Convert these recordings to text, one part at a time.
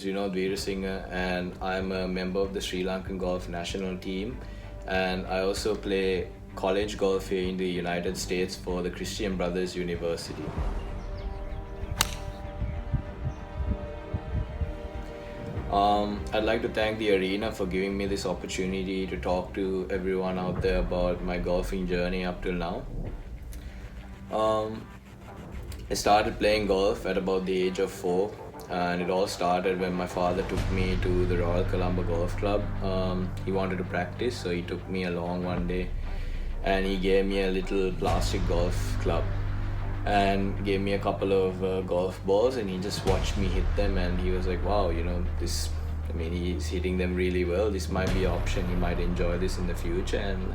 Vinod Weerasingha, and I'm a member of the Sri Lankan golf national team. And I also play college golf here in the United States for the Christian Brothers University. I'd like to thank the arena for giving me this opportunity to talk to everyone out there about my golfing journey up till now. Um, I started playing golf at about the age of 4, and it all started when my father took me to the Royal Colombo Golf Club. He wanted to practice, so he took me along one day, and he gave me a little plastic golf club and gave me a couple of golf balls, and he just watched me hit them, and he was like, wow, this, I mean, he's hitting them really well. This might be an option. He might enjoy this in the future. And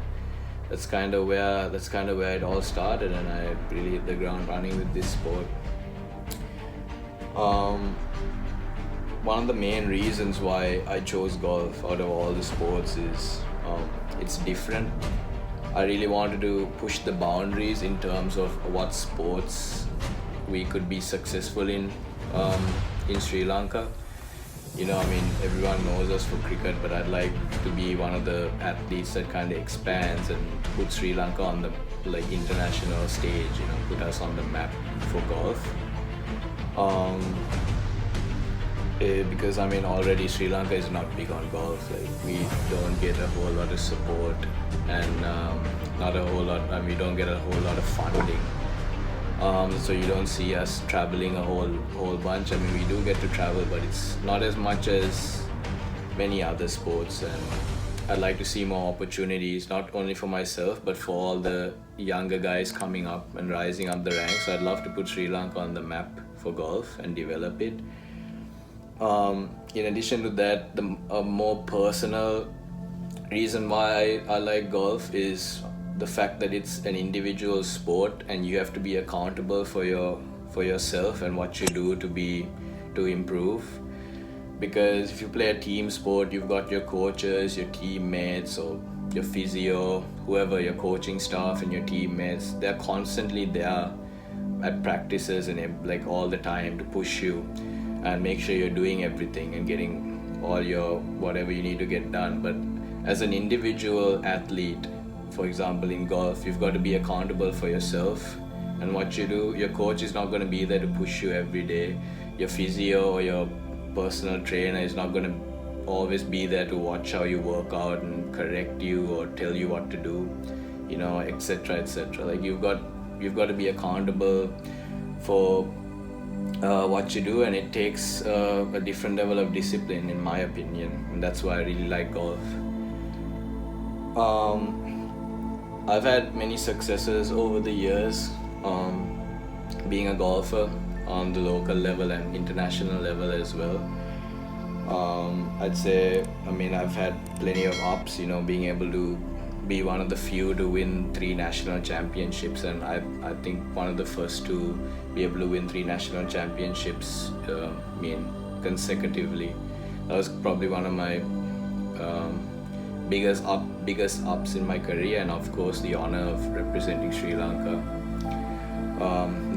that's kind of where it all started, and I really hit the ground running with this sport. One of the main reasons why I chose golf out of all the sports is it's different. I really wanted to push the boundaries in terms of what sports we could be successful in Sri Lanka. Everyone knows us for cricket, but I'd like to be one of the athletes that kind of expands and put Sri Lanka on the international stage. Put us on the map for golf. Because already Sri Lanka is not big on golf. We don't get a whole lot of support, and we don't get a whole lot of funding. So you don't see us traveling a whole bunch. We do get to travel, but it's not as much as many other sports. And I'd like to see more opportunities, not only for myself, but for all the younger guys coming up and rising up the ranks. I'd love to put Sri Lanka on the map for golf and develop it. In addition to that, a more personal reason why I like golf is the fact that it's an individual sport, and you have to be accountable for yourself and what you do to improve. Because if you play a team sport, you've got your coaches, your teammates, or your physio, whoever, your coaching staff and your teammates. They're constantly there at practices and all the time to push you and make sure you're doing everything and getting all your whatever you need to get done. But as an individual athlete, for example in golf, you've got to be accountable for yourself and what you do. Your coach is not going to be there to push you every day. Your physio or your personal trainer is not going to always be there to watch how you work out and correct you or tell you what to do, etc., etc. You've got to be accountable for what you do, and it takes a different level of discipline, in my opinion, and that's why I really like golf. I've had many successes over the years being a golfer on the local level and international level as well. I'd say, I've had plenty of ups, being able to be one of the few to win 3 national championships, and I think one of the first to be able to win 3 national championships consecutively. That was probably one of my biggest ups in my career, and of course the honor of representing Sri Lanka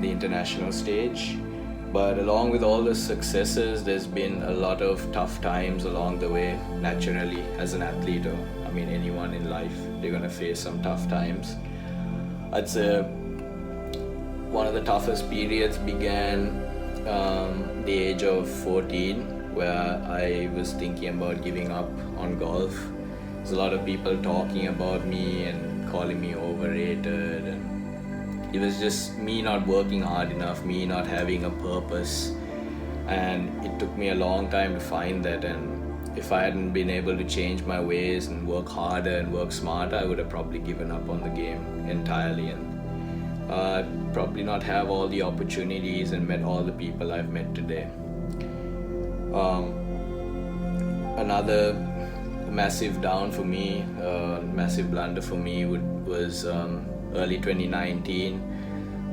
the international stage. But along with all the successes, there's been a lot of tough times along the way. Naturally, as an athlete, or anyone in life, they're gonna face some tough times. I'd say one of the toughest periods began the age of 14, where I was thinking about giving up on golf. There's a lot of people talking about me and calling me overrated, and it was just me not working hard enough, me not having a purpose, and it took me a long time to find that. And if I hadn't been able to change my ways and work harder and work smarter, I would have probably given up on the game entirely, and probably not have all the opportunities and met all the people I've met today. Another massive down for me, massive blunder for me was early 2019.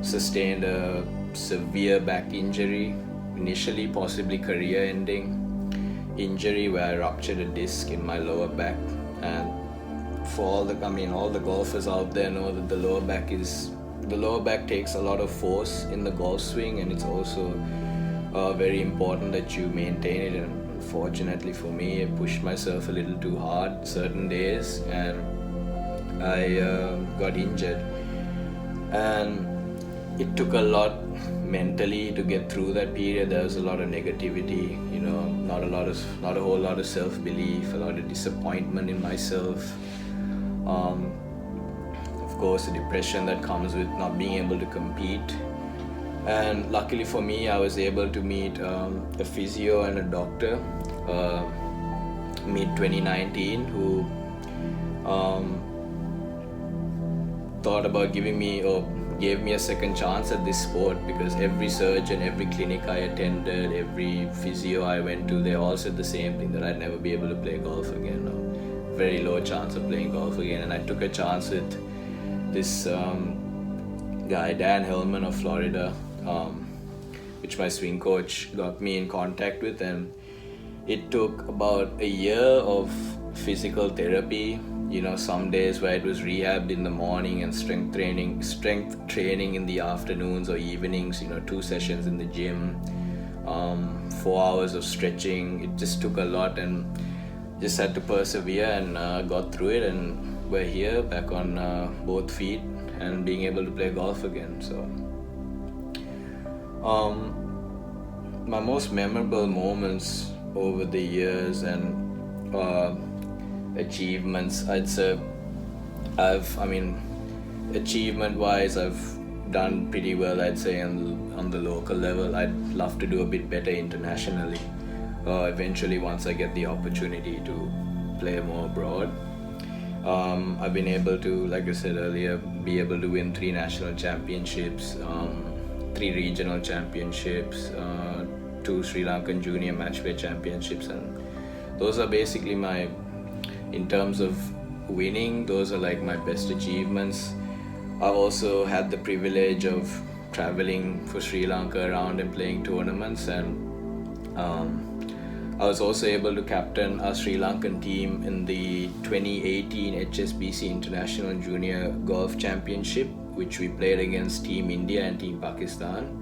Sustained a severe back injury, initially possibly career-ending injury, where I ruptured a disc in my lower back. And for all the golfers out there know that the lower back takes a lot of force in the golf swing, and it's also very important that you maintain it. And fortunately for me, I pushed myself a little too hard certain days, and I got injured. And it took a lot mentally to get through that period. There was a lot of negativity, not a whole lot of self-belief, a lot of disappointment in myself. Of course, the depression that comes with not being able to compete. And luckily for me, I was able to meet a physio and a doctor mid 2019 who thought about gave me a second chance at this sport, because every surgeon, every clinic I attended, every physio I went to, they all said the same thing, that I'd never be able to play golf again, or very low chance of playing golf again. And I took a chance with this guy, Dan Hellman of Florida, which my swing coach got me in contact with. And it took about a year of physical therapy, some days where it was rehabbed in the morning and strength training in the afternoons or evenings, 2 sessions in the gym, 4 hours of stretching. It just took a lot, and just had to persevere, and got through it, and we're here back on both feet and being able to play golf again. So my most memorable moments over the years and achievements, I'd say achievement wise, I've done pretty well, I'd say, on the local level. I'd love to do a bit better internationally eventually, once I get the opportunity to play more abroad. I've been able to, like I said earlier, be able to win 3 national championships, 3 regional championships, 2 Sri Lankan junior match play championships, and those are basically in terms of winning, those are like my best achievements. I've also had the privilege of traveling for Sri Lanka around and playing tournaments, and I was also able to captain our Sri Lankan team in the 2018 Hsbc International Junior Golf Championship, which we played against Team India and Team Pakistan.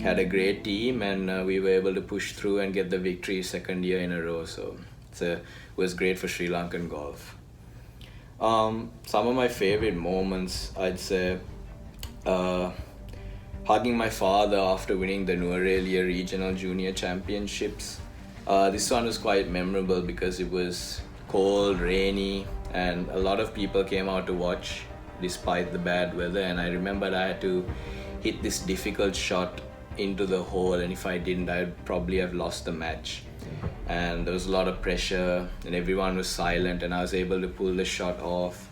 Had a great team, and we were able to push through and get the victory second year in a row. So it was great for Sri Lankan golf. Some of my favorite moments, I'd say, hugging my father after winning the Nuarelia Regional Junior Championships. This one was quite memorable because it was cold, rainy, and a lot of people came out to watch despite the bad weather. And I remembered I had to hit this difficult shot into the hole, and if I didn't, I'd probably have lost the match. And there was a lot of pressure, and everyone was silent, and I was able to pull the shot off.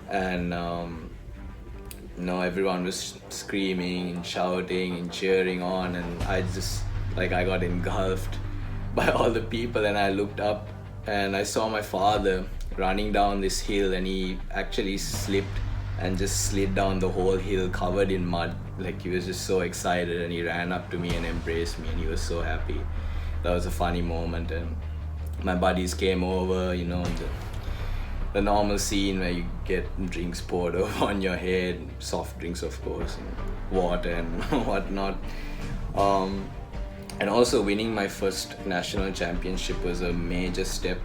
And everyone was screaming and shouting and cheering on, and I got engulfed by all the people. And I looked up and I saw my father running down this hill, and he actually slipped and just slid down the whole hill covered in mud. Like, he was just so excited, and he ran up to me and embraced me, and he was so happy. That was a funny moment. And my buddies came over, the normal scene where you get drinks poured over on your head, soft drinks of course, and water and whatnot. And also winning my first national championship was a major step,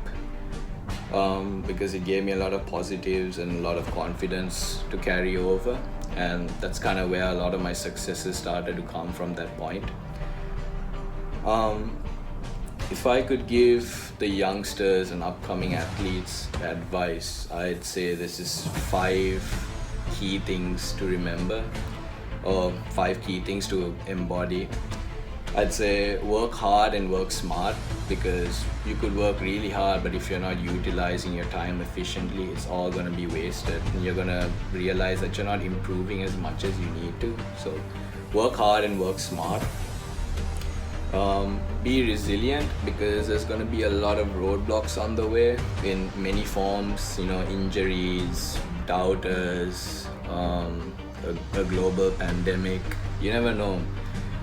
because it gave me a lot of positives and a lot of confidence to carry over, and that's kind of where a lot of my successes started to come from that point. If I could give the youngsters and upcoming athletes advice, I'd say this is 5 key things to remember, or 5 key things to embody. I'd say work hard and work smart, because you could work really hard, but if you're not utilizing your time efficiently, it's all going to be wasted, and you're going to realize that you're not improving as much as you need to. So work hard and work smart. Be resilient, because there's going to be a lot of roadblocks on the way in many forms, injuries, doubters, a global pandemic. You never know.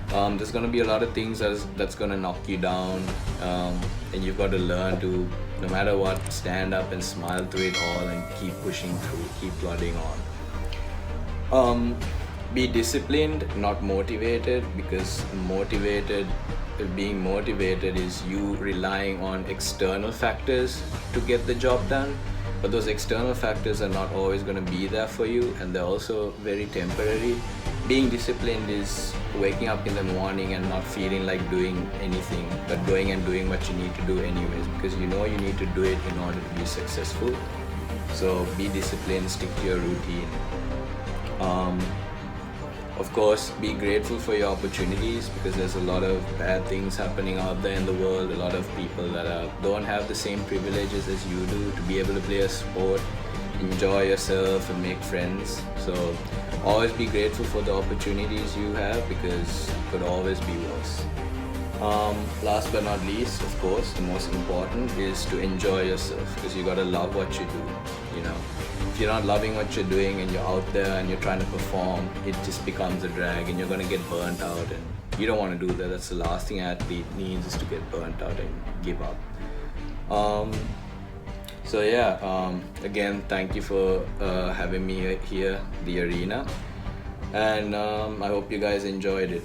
There's going to be a lot of things that's going to knock you down, and you've got to learn to, no matter what, stand up and smile through it all and keep pushing through, keep plodding on. Be disciplined, not motivated, because motivated being motivated is you relying on external factors to get the job done, but those external factors are not always going to be there for you, and they're also very temporary. Being disciplined is waking up in the morning and not feeling like doing anything, but going and doing what you need to do anyways, because you know you need to do it in order to be successful. So be disciplined, stick to your routine. Of course, be grateful for your opportunities, because there's a lot of bad things happening out there in the world. A lot of people that don't have the same privileges as you do to be able to play a sport, enjoy yourself and make friends. So always be grateful for the opportunities you have, because it could always be worse. Last but not least, of course, the most important is to enjoy yourself, because you gotta love what you do. You know, if you're not loving what you're doing and you're out there and you're trying to perform, it just becomes a drag and you're gonna get burnt out, and you don't want to do that. That's the last thing an athlete needs, is to get burnt out and give up. So yeah, again, thank you for having me here, the arena, and I hope you guys enjoyed it.